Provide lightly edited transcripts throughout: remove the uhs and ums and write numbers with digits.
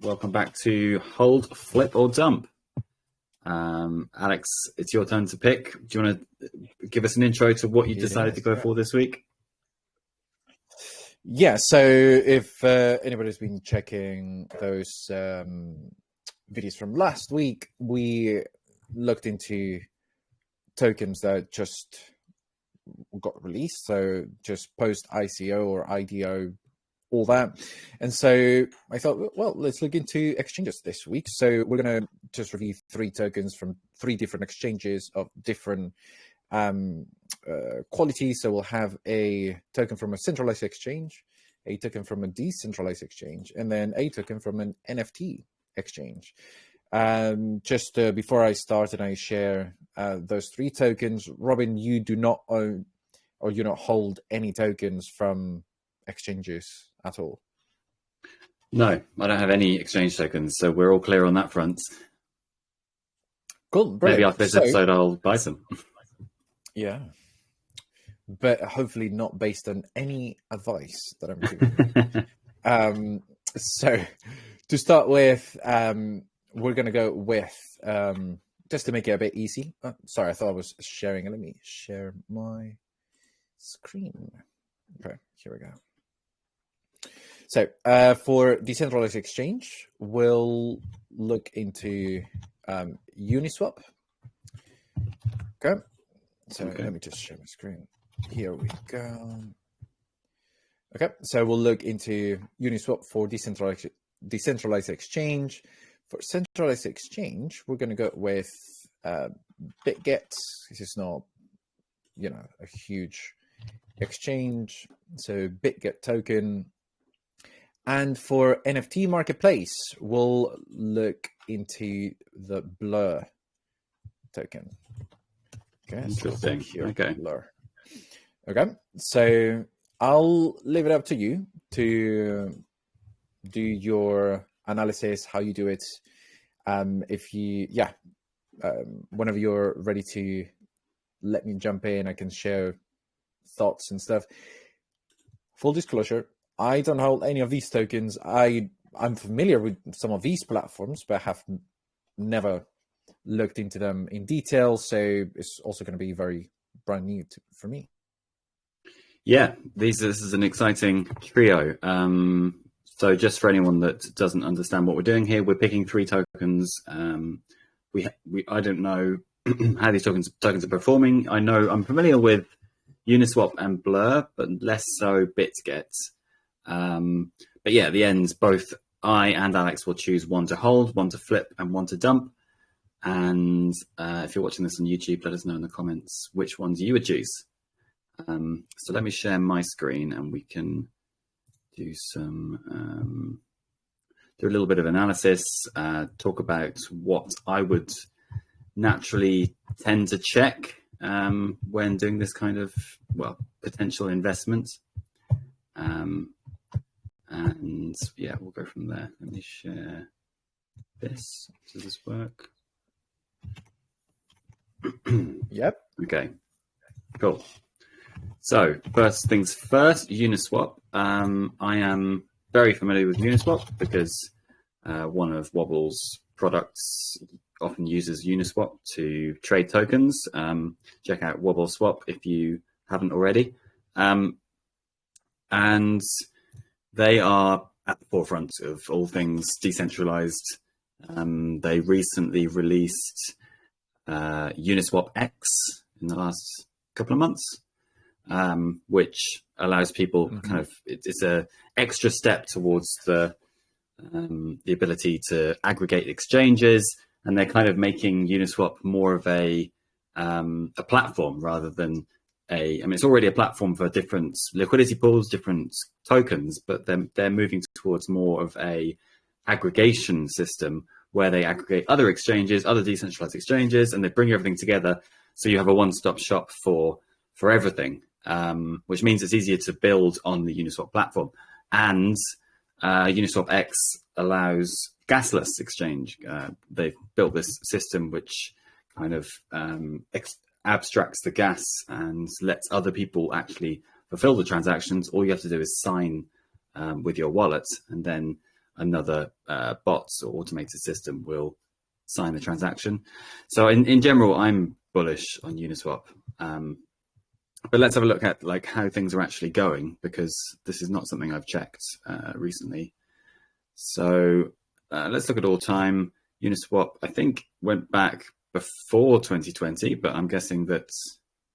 welcome back to Hold, Flip or Dump. Alex, it's your turn to pick. Do you want to give us an intro to what you decided to go for this week? Yeah, so if anybody's been checking those videos from last week, we looked into tokens that just got released, so just post ICO or IDO, all that. And so I thought, well, let's look into exchanges this week. So we're going to just review 3 tokens from 3 different exchanges of different quality. So we'll have a token from a centralized exchange, a token from a decentralized exchange, and then a token from an NFT exchange. Just before I start and I share those 3 tokens, Robin, you do not own or you not hold any tokens from exchanges at all? No, I don't have any exchange tokens, so we're all clear on that front. Cool, brilliant. Maybe after this episode I'll buy some. Yeah, but hopefully not based on any advice that I'm giving. So to start with, we're going to go with, just to make it a bit easy. Sorry, I thought I was sharing. Let me share my screen. Okay, here we go. So for decentralized exchange, we'll look into Uniswap. Okay. So let me just share my screen. Here we go. Okay. So we'll look into Uniswap for decentralized exchange. For centralized exchange, we're going to go with BitGet. This is not, a huge exchange. So BitGet token. And for NFT marketplace, we'll look into the Blur token. Okay, interesting. So here, okay. Blur. Okay, so I'll leave it up to you to do your analysis, how you do it. Whenever you're ready to let me jump in, I can share thoughts and stuff. Full disclosure, I don't hold any of these tokens. I'm familiar with some of these platforms, but I have never looked into them in detail. So it's also going to be very brand new for me. Yeah, this is an exciting trio. So just for anyone that doesn't understand what we're doing here, we're picking 3 tokens. I don't know how these tokens are performing. I know I'm familiar with Uniswap and Blur, but less so BitGet. But yeah, at the end, both I and Alex will choose one to hold, one to flip, and one to dump. And if you're watching this on YouTube, let us know in the comments which ones you would choose. So let me share my screen and we can do some, do a little bit of analysis, talk about what I would naturally tend to check when doing this kind of, potential investment. And yeah, we'll go from there. Let me share this. Does this work? Yep. Okay, cool. So first things first, Uniswap. I am very familiar with Uniswap because one of Wobble's products often uses Uniswap to trade tokens. Check out Wobble Swap if you haven't already. And they are at the forefront of all things decentralized. They recently released Uniswap X in the last couple of months, which allows people it's a extra step towards the ability to aggregate exchanges, and they're kind of making Uniswap more of a platform rather than it's already a platform for different liquidity pools, different tokens, but they're moving towards more of a aggregation system where they aggregate other exchanges, other decentralized exchanges, and they bring everything together. So you have a one-stop shop for everything, which means it's easier to build on the Uniswap platform. And Uniswap X allows gasless exchange. They've built this system which kind of abstracts the gas and lets other people actually fulfill the transactions. All you have to do is sign with your wallet, and then another bot or automated system will sign the transaction. So in general, I'm bullish on Uniswap. But let's have a look at like how things are actually going, because this is not something I've checked recently. So let's look at all time. Uniswap, I think, went back before 2020, but I'm guessing that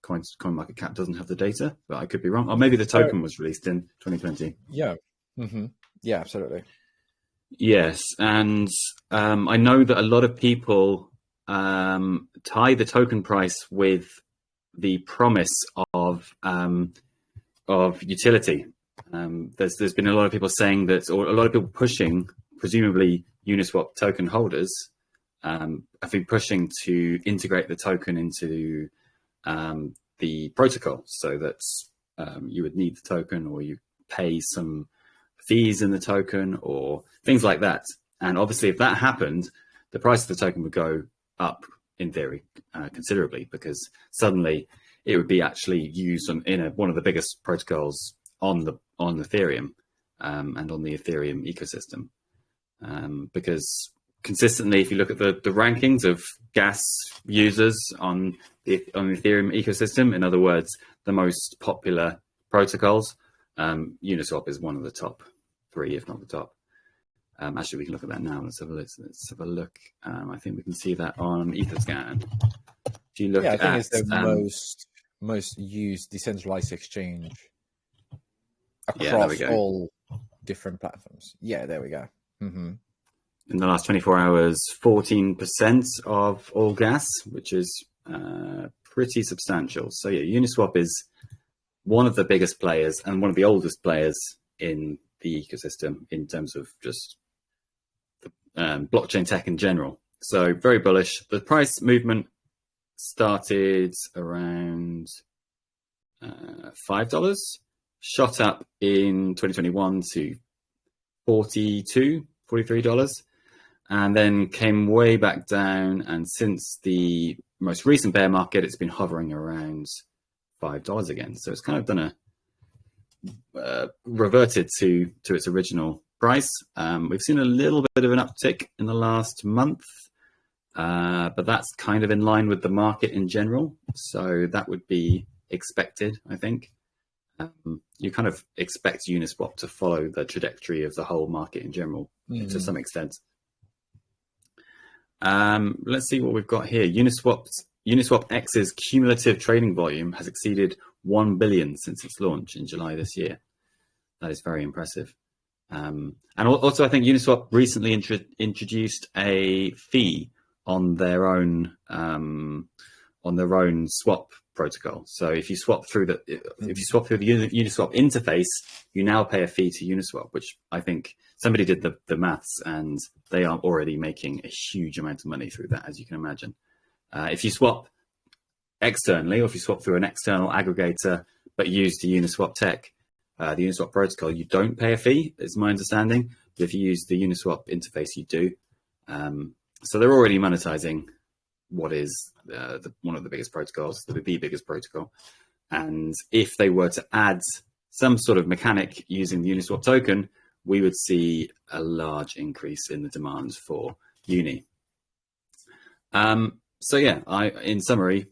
CoinMarketCap doesn't have the data, but I could be wrong. Or maybe the token was released in 2020. Yeah. Yeah, absolutely. Yes, and I know that a lot of people tie the token price with the promise of utility. There's been a lot of people saying that, or a lot of people pushing, presumably Uniswap token holders, have been pushing to integrate the token into the protocol, so that you would need the token, or you pay some fees in the token or things like that. And obviously, if that happened, the price of the token would go up in theory considerably, because suddenly it would be actually used in one of the biggest protocols on Ethereum and on the Ethereum ecosystem. Because consistently, if you look at the rankings of gas users on the Ethereum ecosystem, in other words, the most popular protocols, Uniswap is one of the top 3, if not the top. Actually, we can look at that now. Let's have a look. I think we can see that on Etherscan. If you look, I think it's the most used decentralized exchange across all different platforms. Yeah, there we go. In the last 24 hours, 14% of all gas, which is pretty substantial. So yeah, Uniswap is one of the biggest players and one of the oldest players in the ecosystem in terms of just the blockchain tech in general. So very bullish. The price movement started around $5, shot up in 2021 to $43, and then came way back down. And since the most recent bear market, it's been hovering around $5 again. So it's kind of done reverted to its original price. We've seen a little bit of an uptick in the last month, but that's kind of in line with the market in general. So that would be expected, I think. You kind of expect Uniswap to follow the trajectory of the whole market in general to some extent. Let's see what we've got here. Uniswap X's cumulative trading volume has exceeded 1 billion since its launch in July this year. That is very impressive. And also, I think Uniswap recently introduced a fee on their own swap protocol. So if you swap through the Uniswap interface, you now pay a fee to Uniswap, which I think somebody did the maths, and they are already making a huge amount of money through that, as you can imagine. If you swap externally, or if you swap through an external aggregator but use the Uniswap tech, the Uniswap protocol, you don't pay a fee, is my understanding. But if you use the Uniswap interface, you do. So they're already monetizing what is one of the biggest protocols, the biggest protocol. And if they were to add some sort of mechanic using the Uniswap token, we would see a large increase in the demand for Uni. So yeah, in summary,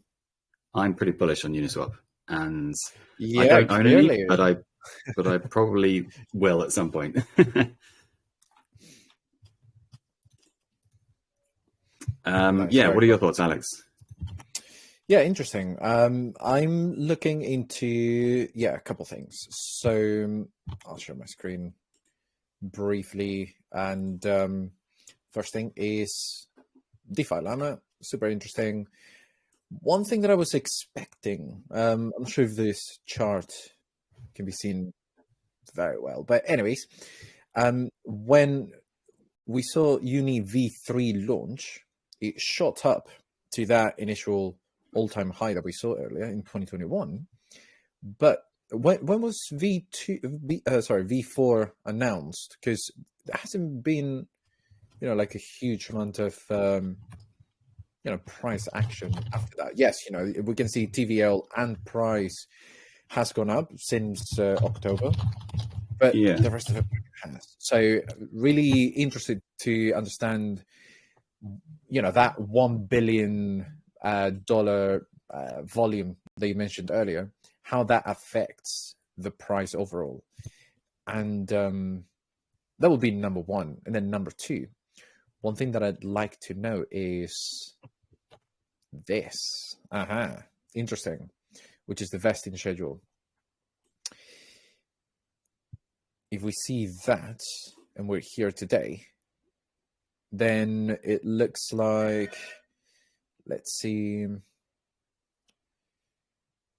I'm pretty bullish on Uniswap, and I don't own any, but I probably will at some point. Nice, yeah, what are your thoughts, Alex? Yeah, interesting. I'm looking into a couple things. So I'll share my screen briefly, and first thing is DeFi Llama. Super interesting. One thing that I was expecting, I'm not sure if this chart can be seen very well, but anyways, when we saw Uni V3 launch, it shot up to that initial all-time high that we saw earlier in 2021. But when was V4 announced? Because there hasn't been, like a huge amount of price action after that. Yes, we can see TVL and price has gone up since October. but Yeah. the rest of it has. So really interested to understand, that $1 billion dollar volume that you mentioned earlier, how that affects the price overall. And that would be number one. And then number two, one thing that I'd like to know is this. Interesting. Which is the vesting schedule. If we see that, and we're here today, then it looks like, let's see,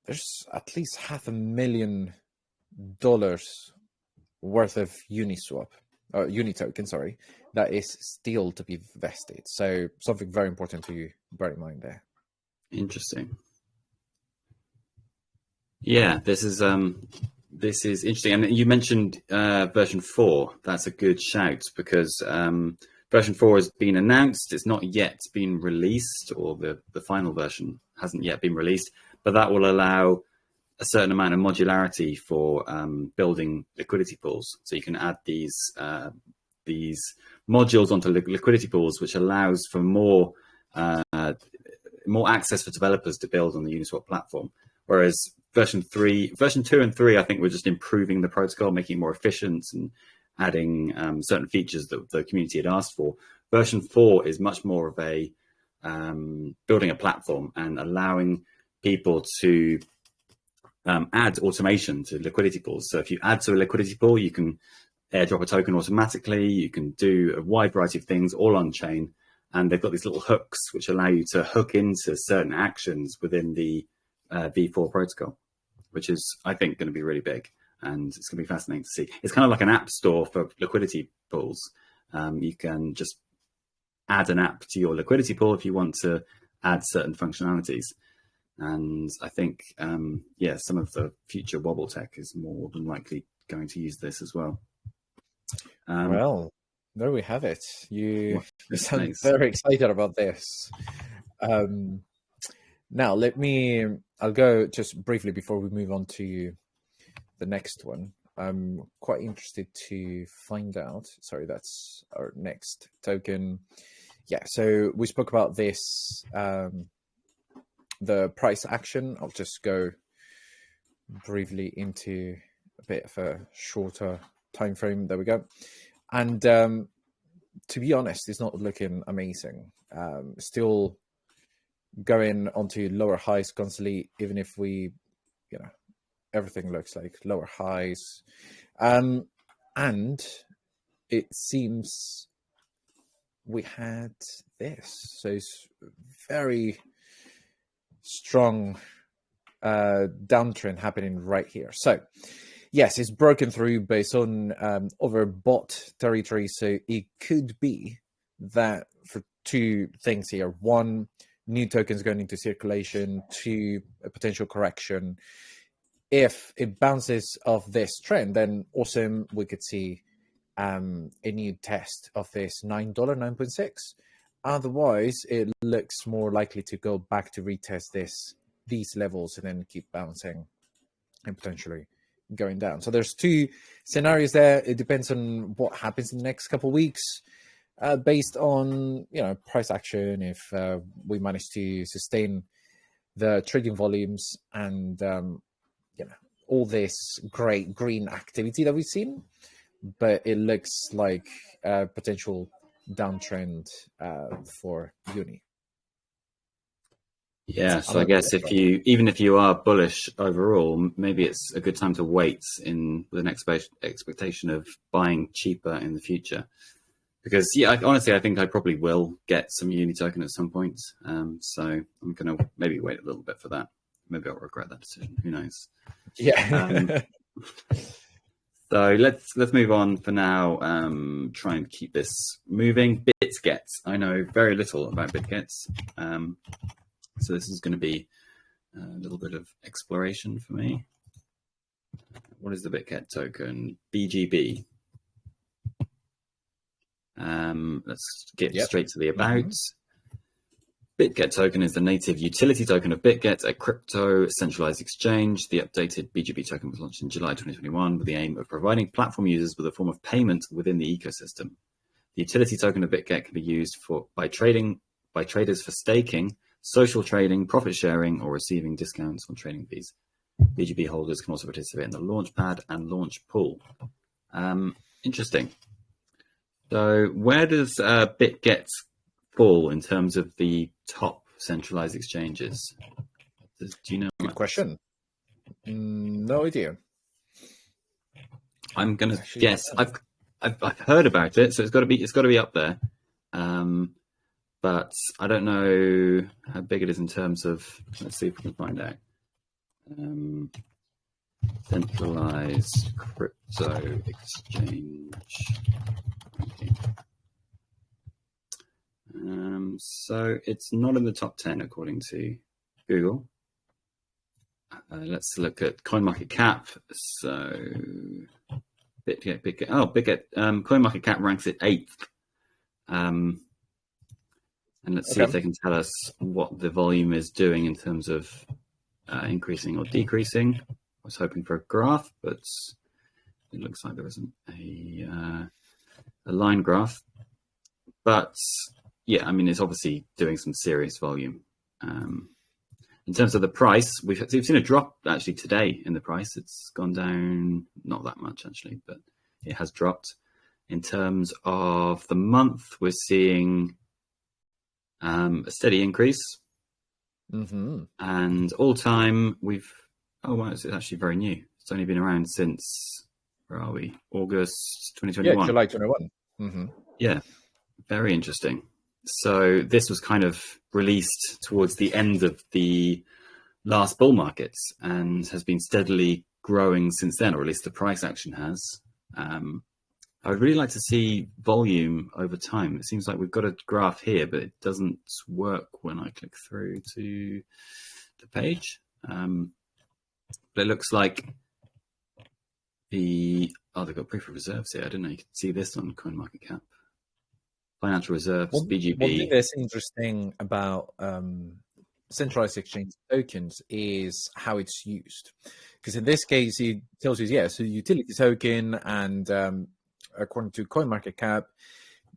there's at least $500,000 worth of Uni token, sorry, that is still to be vested. So something very important to bear in mind there. Interesting. Yeah, this is interesting. And you mentioned version 4. That's a good shout, because version 4 has been announced. It's not yet been released, or the final version hasn't yet been released, but that will allow a certain amount of modularity for building liquidity pools. So you can add these modules onto liquidity pools, which allows for more access for developers to build on the Uniswap platform. Whereas version 2 and 3, I think, were just improving the protocol, making it more efficient and adding certain features that the community had asked for. Version 4 is much more of a building a platform and allowing people to add automation to liquidity pools. So if you add to a liquidity pool, you can airdrop a token automatically. You can do a wide variety of things all on chain. And they've got these little hooks which allow you to hook into certain actions within the V4 protocol, which is, I think, going to be really big. And it's going to be fascinating to see. It's kind of like an app store for liquidity pools. You can just add an app to your liquidity pool if you want to add certain functionalities. And I think, some of the future Wobble tech is more than likely going to use this as well. Well, there we have it. You sound very excited about this. Now, I'll go just briefly before we move on to the next one. I'm quite interested to find out. Sorry, that's our next token. Yeah, so we spoke about this, the price action. I'll just go briefly into a bit of a shorter time frame. There we go. And to be honest, it's not looking amazing. Still going onto lower highs constantly, even if we, everything looks like lower highs. And it seems we had this. So it's very strong downtrend happening right here. So yes, it's broken through based on overbought territory. So it could be that for two things here. One, new tokens going into circulation. Two, a potential correction. If it bounces off this trend, then awesome, we could see a new test of this $9.6. Otherwise, it looks more likely to go back to retest these levels and then keep bouncing and potentially going down. So there's two scenarios there. It depends on what happens in the next couple of weeks, based on price action. If we manage to sustain the trading volumes and all this great green activity that we've seen, but it looks like a potential downtrend for Uni. Yeah, so I guess even if you are bullish overall, maybe it's a good time to wait with an expectation of buying cheaper in the future. Because honestly, I think I probably will get some Uni token at some point. So I'm going to maybe wait a little bit for that. Maybe I'll regret that decision. Who knows? Yeah. So let's move on for now. Try and keep this moving. BitGet. I know very little about BitGet. So this is going to be a little bit of exploration for me. What is the BitGet token? BGB. Let's get straight to the about. BitGet token is the native utility token of BitGet, a crypto centralized exchange. The updated BGB token was launched in July 2021 with the aim of providing platform users with a form of payment within the ecosystem. The utility token of BitGet can be used by traders for staking, social trading, profit sharing, or receiving discounts on trading fees. BGB holders can also participate in the Launchpad and Launch Pool. Interesting. So where does BitGet fall in terms of the top centralized exchanges? Do you know? Good question. No idea. I'm going to guess. I've heard about it, so it's got to be up there. But I don't know how big it is in terms of. Let's see if we can find out. Centralized crypto exchange. So it's not in the top 10 according to Google. Let's look at CoinMarketCap. So BitGet. CoinMarketCap ranks it 8th. And let's see if they can tell us what the volume is doing in terms of increasing or decreasing. I was hoping for a graph, but it looks like there isn't a line graph. But yeah, I mean, it's obviously doing some serious volume. In terms of the price, we've seen a drop actually today in the price. It's gone down, not that much actually, but it has dropped. In terms of the month, we're seeing a steady increase. And all time, it's actually very new. It's only been around since, where are we? August 2021. Yeah, July 21. Yeah, very interesting. So this was kind of released towards the end of the last bull markets and has been steadily growing since then, or at least the price action has. I would really like to see volume over time. It seems like we've got a graph here, but it doesn't work when I click through to the page. But it looks like they've got proof of reserves here. I didn't know you could see this on CoinMarketCap. Financial reserves, BGB. One thing that's interesting about centralized exchange tokens is how it's used. Because in this case, it tells you, yeah, so utility token, and according to CoinMarketCap,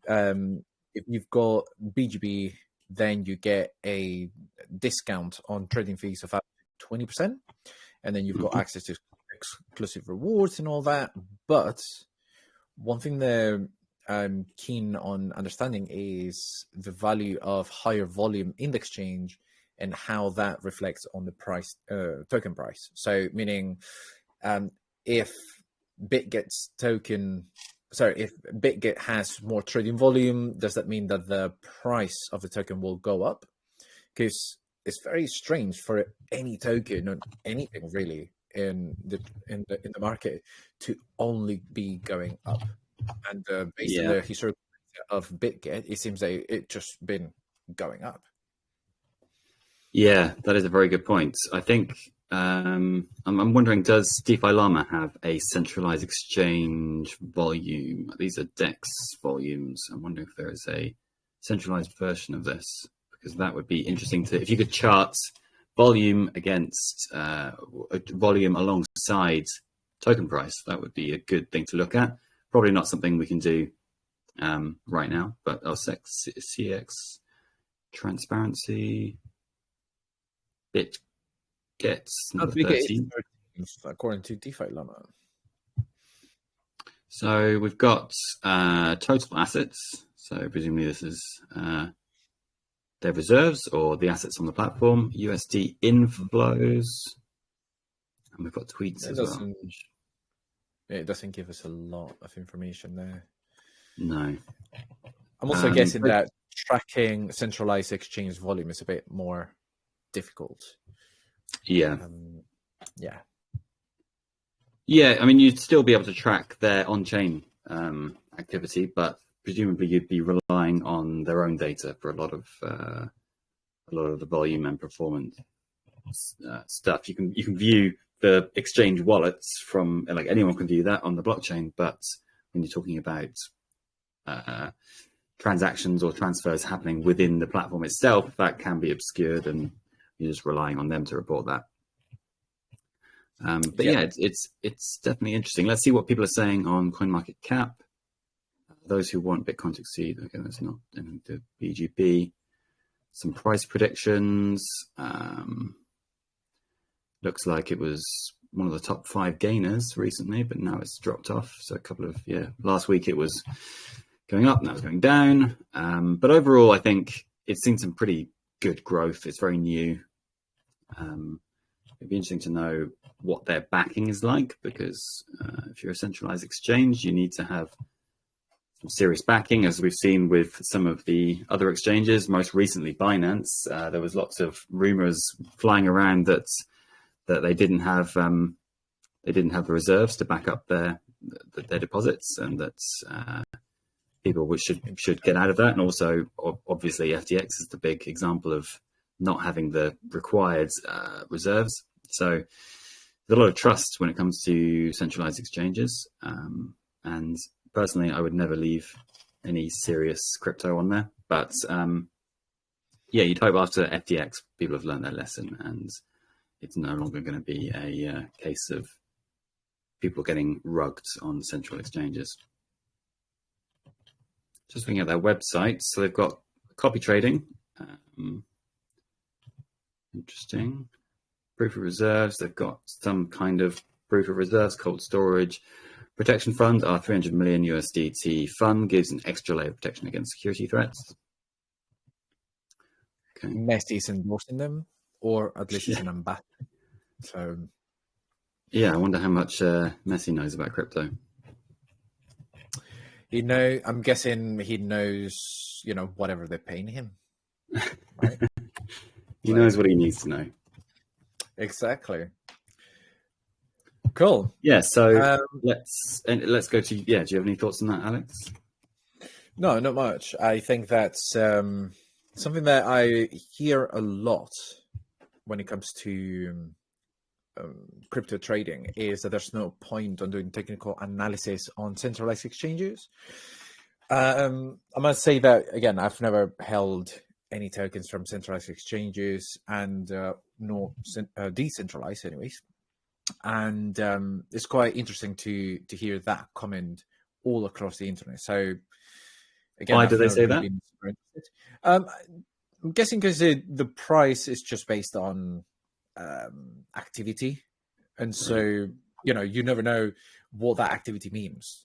if you've got BGB, then you get a discount on trading fees of up to 20%. And then you've got access to exclusive rewards and all that. But one thing that I'm keen on understanding is the value of higher volume in the exchange and how that reflects on the price, token price. So meaning if BitGet has more trading volume, does that mean that the price of the token will go up? Because it's very strange for any token or anything really in the market to only be going up. And based on the historical of BitGet, it seems like it's just been going up. Yeah, that is a very good point. I think I'm wondering, does DeFi Llama have a centralized exchange volume? These are DEX volumes. I'm wondering if there is a centralized version of this, because that would be interesting if you could chart volume against volume alongside token price. That would be a good thing to look at. Probably not something we can do right now, but CX transparency, BitGet number 13. According to DeFi Llama. So we've got total assets. So presumably this is their reserves or the assets on the platform, USD inflows, and we've got tweets as well. It doesn't give us a lot of information there. No. I'm also guessing that tracking centralized exchange volume is a bit more difficult. Yeah. Yeah, I mean, you'd still be able to track their on-chain activity, but presumably you'd be relying on their own data for a lot of the volume and performance stuff. You can view the exchange wallets from, like, anyone can view that on the blockchain, but when you're talking about transactions or transfers happening within the platform itself, that can be obscured, and you're just relying on them to report that. But yeah, it's definitely interesting. Let's see what people are saying on CoinMarketCap. Those who want Bitcoin to succeed. Okay, that's not in the BGB. Some price predictions. Looks like it was one of the top 5 gainers recently, but now it's dropped off. So a couple of, last week it was going up, now it's going down. But overall, I think it's seen some pretty good growth. It's very new. It'd be interesting to know what their backing is like, because if you're a centralized exchange, you need to have some serious backing, as we've seen with some of the other exchanges, most recently Binance. There was lots of rumors flying around that they didn't have the reserves to back up their deposits, and that people should get out of that. And also, obviously, FTX is the big example of not having the required reserves. So there's a lot of trust when it comes to centralized exchanges. And personally, I would never leave any serious crypto on there. But you'd hope after FTX, people have learned their lesson, and it's no longer going to be a case of people getting rugged on central exchanges. Just looking at their website, so they've got copy trading. Interesting. Proof of reserves. They've got some kind of proof of reserves, cold storage. Protection fund, our 300 million USDT fund gives an extra layer of protection against security threats. Okay. Messi is endorsing them, or at least he's an ambassador. So, yeah, I wonder how much Messi knows about crypto. I'm guessing he knows, whatever they're paying him. Right? He knows what he needs to know. Exactly. Cool. Yeah. So let's go to. Yeah. Do you have any thoughts on that, Alex? No, not much. I think that's something that I hear a lot when it comes to crypto trading, is that there's no point on doing technical analysis on centralized exchanges. I must say that, again, I've never held any tokens from centralized exchanges, and nor decentralized anyways. And it's quite interesting to hear that comment all across the internet. So again, why do they say that? I'm guessing because the price is just based on activity, and so you never know what that activity means.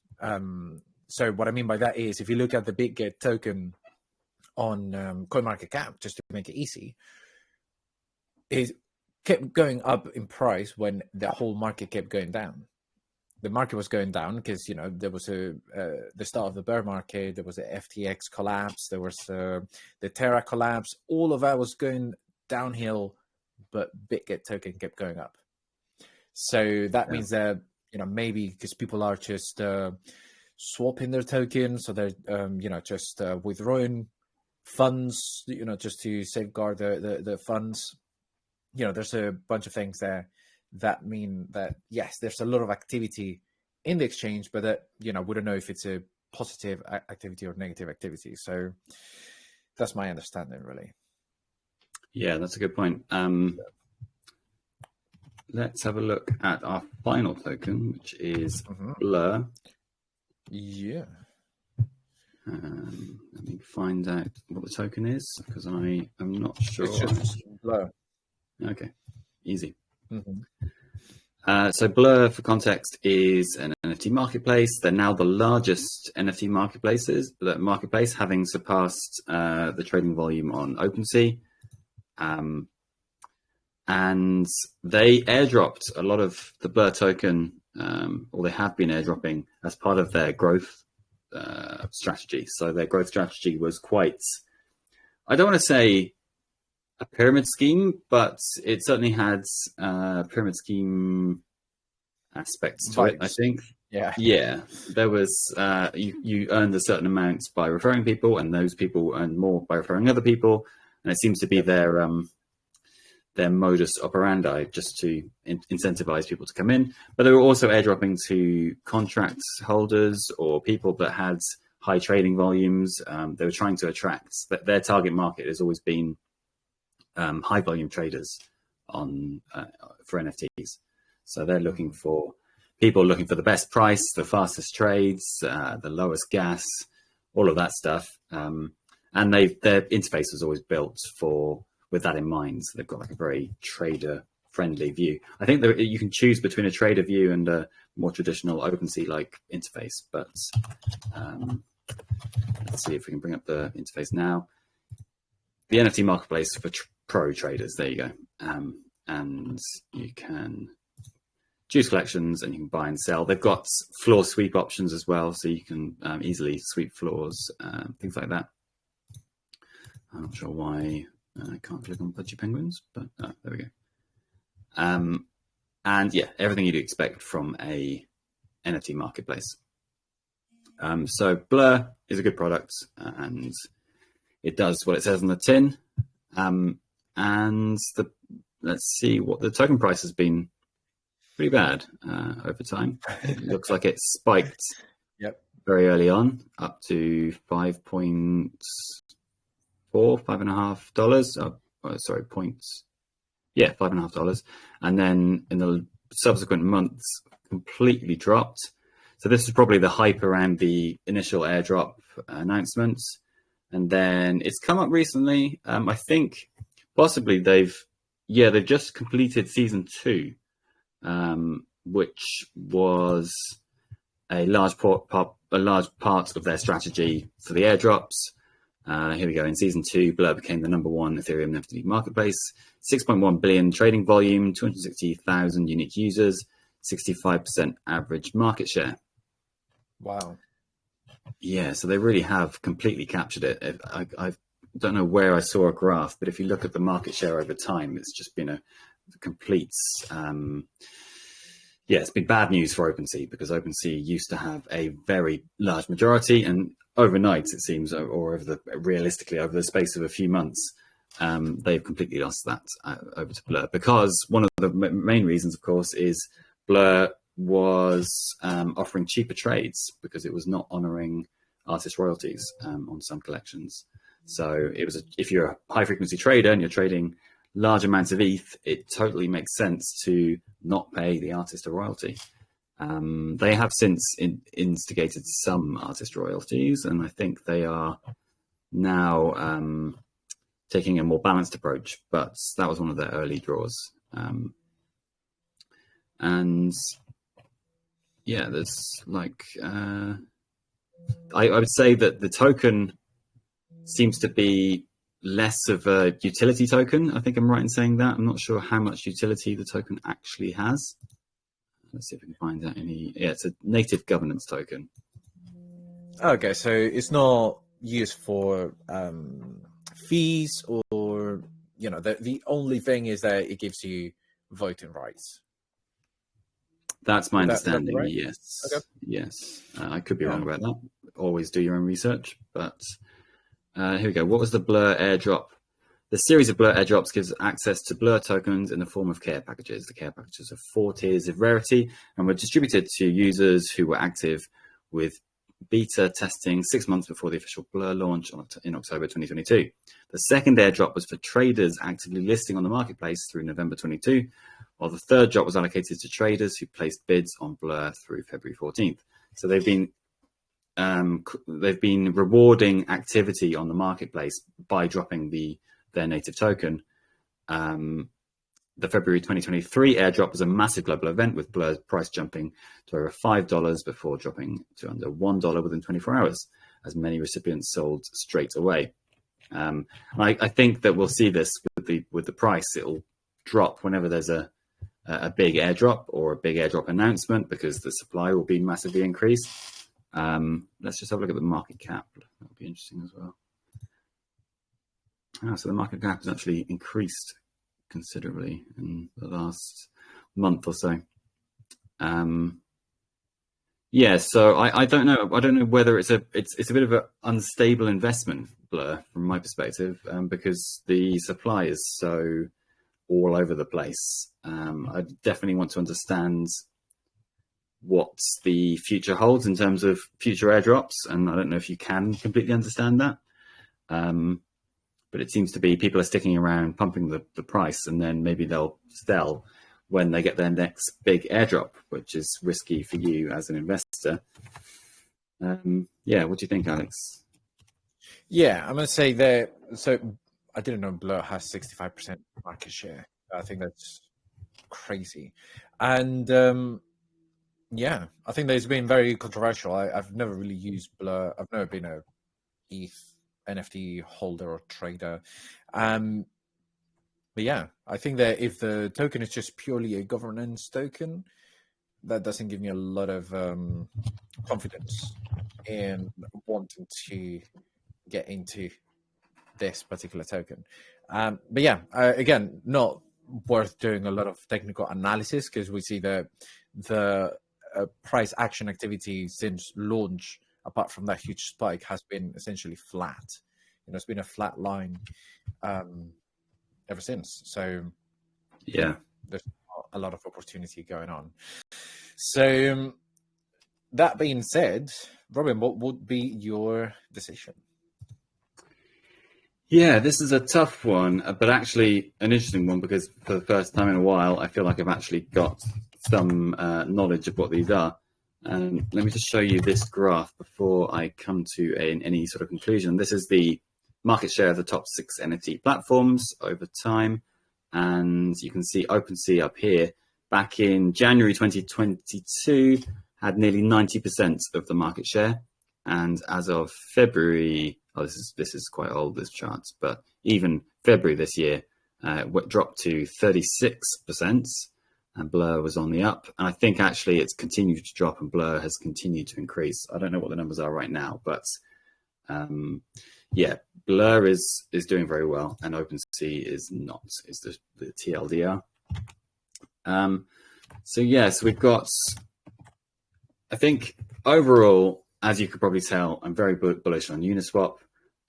So what I mean by that is, if you look at the BitGet token on CoinMarketCap, just to make it easy, it kept going up in price when the whole market kept going down. The market was going down because there was the start of the bear market, there was a FTX collapse, there was the Terra collapse. All of that was going downhill, but BitGet token kept going up. So that means that maybe because people are just swapping their tokens, so they're just withdrawing funds, just to safeguard the funds. There's a bunch of things there that mean that, yes, there's a lot of activity in the exchange, but that we don't know if it's a positive activity or negative activity. So that's my understanding, really. Yeah, that's a good point. Let's have a look at our final token, which is Blur. Yeah. Let me find out what the token is, because I am not sure. It's just Blur. Okay, easy. Mm-hmm. So Blur, for context, is an NFT marketplace. They're now the largest NFT marketplace, having surpassed the trading volume on OpenSea. And they airdropped a lot of the Blur token, or they have been airdropping as part of their growth strategy. So their growth strategy was quite, I don't want to say a pyramid scheme, but it certainly had pyramid scheme aspects to it, I think. Yeah. There was, you earned a certain amount by referring people, and those people earned more by referring other people. And it seems to be their modus operandi, just to incentivize people to come in. But they were also airdropping to contract holders or people that had high trading volumes. They were trying to attract, their target market has always been high volume traders on for NFTs. So they're looking for people looking for the best price, the fastest trades, the lowest gas, all of that stuff. And their interface was always built with that in mind. So they've got like a very trader friendly view. I think that you can choose between a trader view and a more traditional OpenSea like interface, but let's see if we can bring up the interface now. The NFT marketplace for pro traders, there you go. And you can choose collections and you can buy and sell. They've got floor sweep options as well, so you can easily sweep floors, things like that. I'm not sure why I can't click on Pudgy Penguins, but there we go. And yeah, everything you'd expect from a NFT marketplace. So Blur is a good product, and it does what it says on the tin. And let's see what the token price has been. Pretty bad over time. It looks like it spiked very early on, up to $5.5. $5.5. And then in the subsequent months, completely dropped. So this is probably the hype around the initial airdrop announcements. And then it's come up recently. I think possibly they've just completed season 2. Which was a large part of their strategy for the airdrops. Here we go. In season 2, Blur became the #1 Ethereum NFT marketplace. 6.1 billion trading volume, 260,000 unique users, 65% average market share. Wow. Yeah, so they really have completely captured it. I don't know where I saw a graph, but if you look at the market share over time, it's just been a complete it's been bad news for OpenSea, because OpenSea used to have a very large majority, and overnight it seems, or realistically over the space of a few months, they've completely lost that over to Blur, because one of the main reasons, of course, is Blur was offering cheaper trades because it was not honoring artist royalties on some collections. So it was if you're a high frequency trader and you're trading large amounts of ETH, it totally makes sense to not pay the artist a royalty. They have since instigated some artist royalties, and I think they are now taking a more balanced approach, but that was one of their early draws. And yeah, there's like, I would say that the token seems to be less of a utility token. I think I'm right in saying that. I'm not sure how much utility the token actually has. Let's see if we can find out any. Yeah, it's a native governance token. Okay, so it's not used for fees, or the only thing is that it gives you voting rights. That's my understanding. Right? Yes. Okay. Yes. I could be wrong about that. Always do your own research, but. Here we go. What was the Blur airdrop? The series of Blur airdrops gives access to Blur tokens in the form of care packages. The care packages are 4 tiers of rarity and were distributed to users who were active with beta testing 6 months before the official Blur launch in October 2022. The second airdrop was for traders actively listing on the marketplace through November 22, while the third drop was allocated to traders who placed bids on Blur through February 14th. So they've been rewarding activity on the marketplace by dropping their native token. The February 2023 airdrop was a massive global event, with Blur's price jumping to over $5 before dropping to under $1 within 24 hours, as many recipients sold straight away. I think that we'll see this with the price. It'll drop whenever there's a big airdrop or a big airdrop announcement, because the supply will be massively increased. Let's just have a look at the market cap. That'll be interesting as well. So the market cap has actually increased considerably in the last month or so. So I don't know. I don't know whether it's a bit of an unstable investment, Blur, from my perspective, because the supply is so all over the place. I definitely want to understand what the future holds in terms of future airdrops, and I don't know if you can completely understand that. But it seems to be people are sticking around, pumping the price, and then maybe they'll sell when they get their next big airdrop, which is risky for you as an investor. Yeah, what do you think, Alex? Yeah, I'm going to say that. So I didn't know Blur has 65% market share. I think that's crazy. And yeah, I think that it's been very controversial. I've never really used Blur. I've never been a ETH NFT holder or trader. But yeah, I think that if the token is just purely a governance token, that doesn't give me a lot of confidence in wanting to get into this particular token. But yeah, again, not worth doing a lot of technical analysis, because we see the price action activity since launch, apart from that huge spike, has been essentially flat. It's been a flat line ever since. So Yeah, there's not a lot of opportunity going on. So that being said, Robin, what would be your decision? Yeah, this is a tough one, but actually an interesting one, because for the first time in a while, I feel like I've actually got some knowledge of what these are. Let me just show you this graph before I come to any sort of conclusion. This is the market share of the top 6 NFT platforms over time. And you can see OpenSea up here, back in January 2022, had nearly 90% of the market share. And as of February, this is quite old, this chart, but even February this year, dropped to 36%, and Blur was on the up. And I think actually it's continued to drop, and Blur has continued to increase. I don't know what the numbers are right now, but yeah, Blur is doing very well, and OpenSea is not. Is the TLDR. So yes, we've got. I think overall, as you could probably tell, I'm very bullish on Uniswap,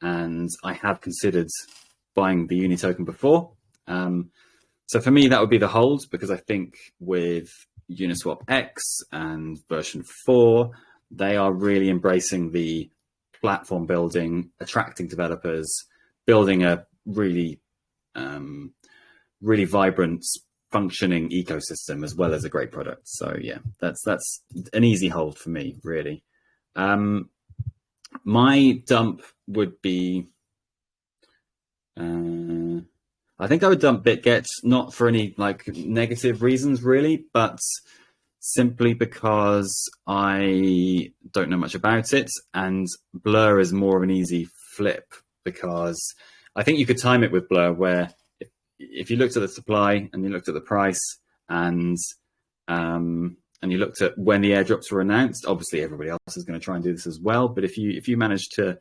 and I have considered buying the Uni token before. So for me, that would be the hold, because I think with Uniswap X and version 4, they are really embracing the platform building, attracting developers, building a really, really vibrant, functioning ecosystem, as well as a great product. So yeah, that's an easy hold for me, really. My dump would be, I think I would dump BitGet, not for any like negative reasons really, but simply because I don't know much about it, and Blur is more of an easy flip, because I think you could time it with Blur, where if you looked at the supply and you looked at the price, and you looked at when the airdrops were announced, obviously everybody else is going to try and do this as well. But if you manage to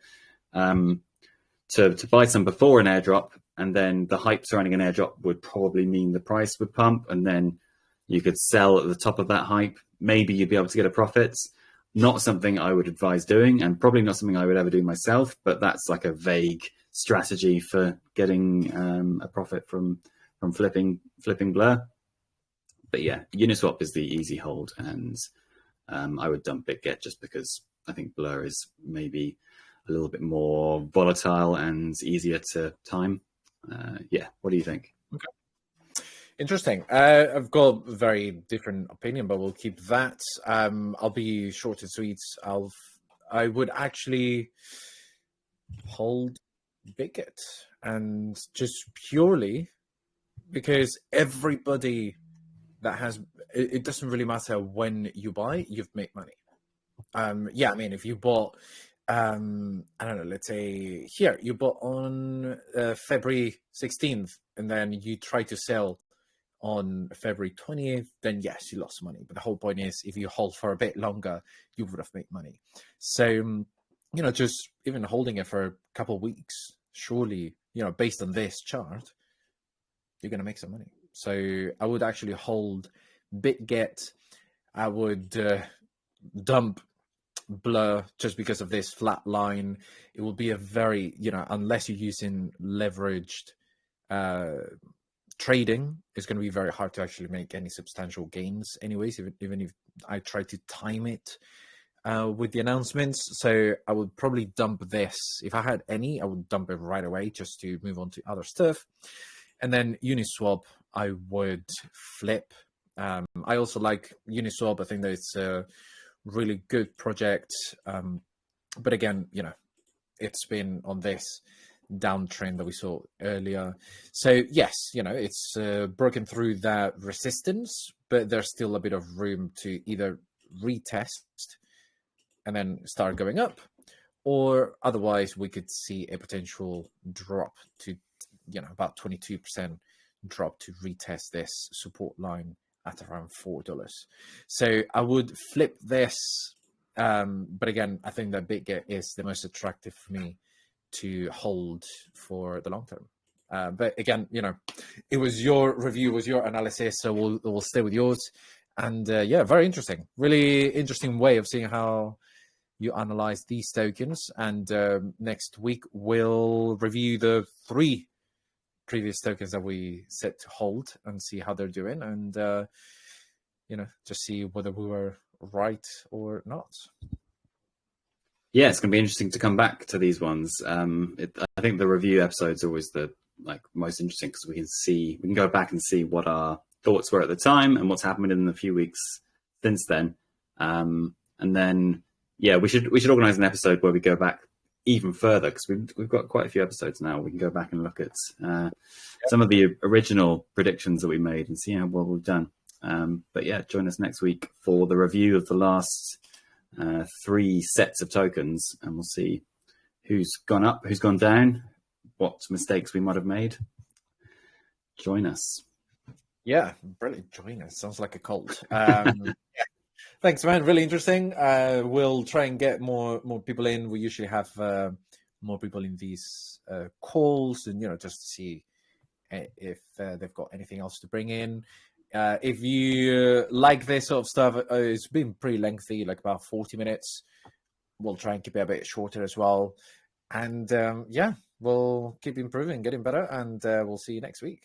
buy some before an airdrop, and then the hype surrounding an airdrop would probably mean the price would pump, and then you could sell at the top of that hype, maybe you'd be able to get a profit. Not something I would advise doing, and probably not something I would ever do myself, but that's like a vague strategy for getting a profit from flipping Blur. But yeah, Uniswap is the easy hold, and I would dump BitGet just because I think Blur is maybe a little bit more volatile and easier to time. Yeah, what do you think? Okay. Interesting. I've got a very different opinion, but we'll keep that. I'll be short and sweet. I would actually hold BitGet, and just purely because everybody that has it doesn't really matter when you buy, you've made money. Yeah, I mean, if you bought I don't know, let's say here you bought on February 16th, and then you try to sell on February 20th, then yes, you lost money. But the whole point is, if you hold for a bit longer, you would have made money. So, just even holding it for a couple of weeks, surely, based on this chart, you're going to make some money. So I would actually hold BitGet. I would dump Blur just because of this flat line. It will be a very, unless you're using leveraged trading, it's going to be very hard to actually make any substantial gains anyways, even if I try to time it with the announcements. So I would probably dump this. If I had any, I would dump it right away just to move on to other stuff. And then Uniswap, I would flip. I also like Uniswap. I think that it's a really good project. But again, it's been on this downtrend that we saw earlier. So yes, it's broken through that resistance, but there's still a bit of room to either retest and then start going up, or otherwise we could see a potential drop to, about 22% drop to retest this support line at around $4. So I would flip this. But again, I think that BitGet is the most attractive for me to hold for the long term. But again, it was your review, was your analysis, so we'll stay with yours. And yeah, very interesting, really interesting way of seeing how you analyze these tokens. And next week we'll review the 3 previous tokens that we set to hold and see how they're doing, and just see whether we were right or not. Yeah, it's going to be interesting to come back to these ones. I think the review episode's always the most interesting, because we can go back and see what our thoughts were at the time and what's happened in the few weeks since then. And then, yeah, we should organize an episode where we go back even further, because we've got quite a few episodes now. We can go back and look at some of the original predictions that we made and see how well we've done. But yeah, join us next week for the review of the last 3 sets of tokens, and we'll see who's gone up, who's gone down, what mistakes we might have made. Join us. Yeah, brilliant. Join us. Sounds like a cult. Yeah. Thanks, man. Really interesting. We'll try and get more people in. We usually have more people in these calls, and just to see if they've got anything else to bring in. If you like this sort of stuff, it's been pretty lengthy, like about 40 minutes. We'll try and keep it a bit shorter as well. And yeah, we'll keep improving, getting better, and we'll see you next week.